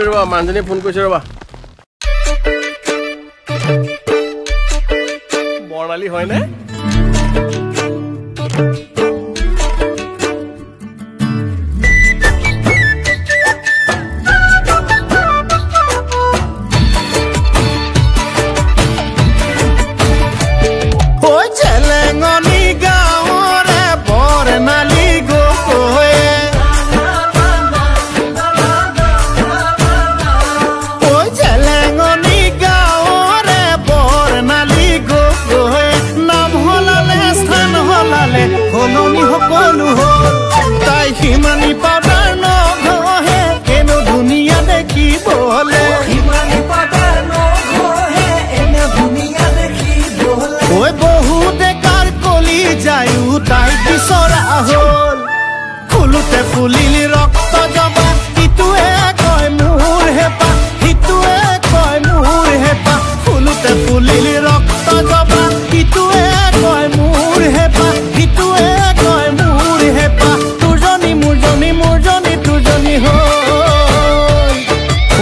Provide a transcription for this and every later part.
কৰিছো ৰবা মানুহজনী ফোন কৰিছো ৰবা বৰ্ণালী হয়নে ফুলিলি ৰক্ত জবা ইটোৱে কয় মোৰ হেপা ইটোৱে কয় মোৰ হেপা ফুলুতে ফুলিলি ৰক্ত জবা ইটোৱে কয় মোৰ হেপা ইটোৱে কয় মোৰ হেপা তুৰজনী মোৰজনী মোৰজনী তুৰজনী হ'ল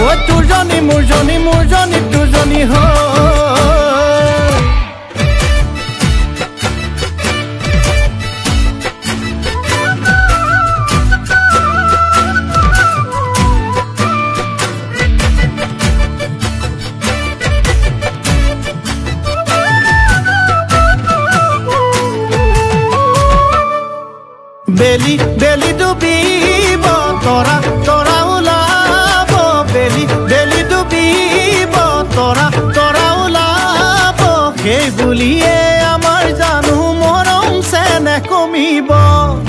ঐ তুৰজনী মোৰজনী মোৰজনী তুৰজনী হ'ল বেলি বেলি ডুবিব তৰা তৰা ওলাব বেলি বেলি ডুবিব তৰা তৰা ওলাব সেই বুলিয়ে আমাৰ জানো মৰম চেনেহ কমিব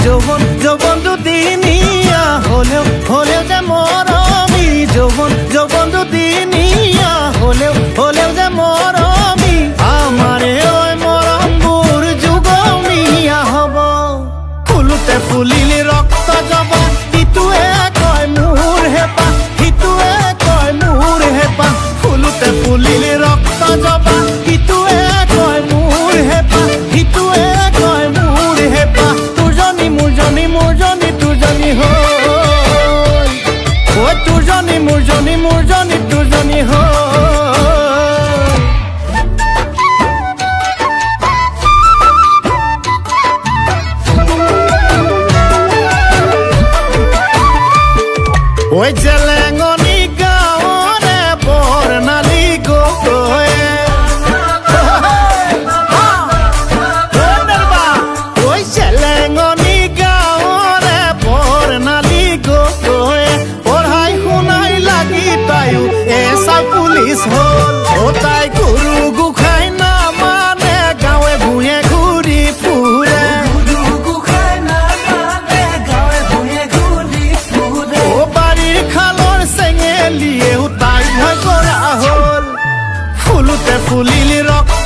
যৌৱন যৌৱন দুদিনীয়া হলেও হলেও যে মৰমী যৌৱন যৌৱন দুদিনীয়া হলেও হলেও যে মৰমী আমাৰে ঐ মৰমবোৰ যুগমীয়া হ'ব ফুলুতে ফুলিলি ৰক্ত জবা ইটোৱে কয় মোৰ হেপা ইটোৱে কয় মোৰ হেপা ফুলুতে ফুলিলি ৰক্ত জবা ইটোৱে কয় মোৰ হেপা ইটোৱে কয় মোৰ হেপা তুৰজনী মোৰজনী মোৰজনী তুৰজনী হ'ল ঐ তুৰজনী মোৰজনী মোৰজনী তুৰজনী হ'ল ঐ জেলেঙনি গাঁৱৰে বৰ্ণালী গগৈ ঐ জেলেঙনি গাঁৱৰে বৰ্ণালী গগৈ পঢ়াই শুনাই লাগি তাইও এছা পুলিচ হ'ল অ তাই গুৰু গোসাঁই নামানে গাঁৱে ভূঞে ঘূৰি ফুৰে ফুলুতে ফুলিলি ৰক্ত